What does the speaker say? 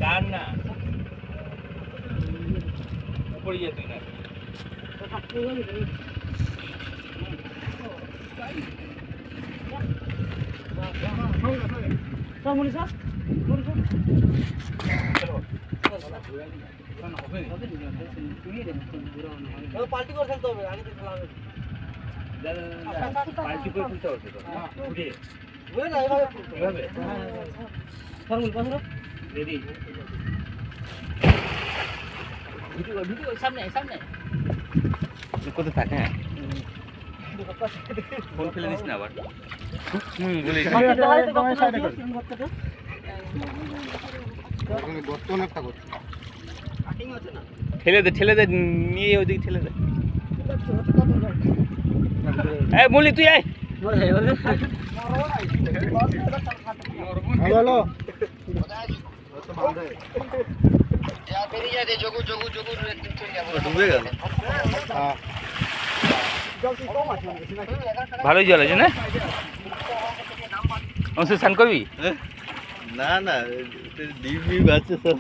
টান না উপরে যেতে না পাল্টি করে ফেলতে হবে আগে থেকে হবে পাল্টি করে ফেলতে হবে তো উঠে বুঝে না এভাবে এভাবে ফর্মুল পাঁচ রেডি ভিডিও সামনে সামনে কোথায় থাকে হ্যাঁ ফোন ফেলে দিস না আবার বলি ঠেলে দে নিয়ে ওদিকে ঠেলে দে এই মুলি তুই আয় হ্যালো ডুবে গেল ভালোই জল আছে না অংশ স্নান করবি না না ডিপ আছে সব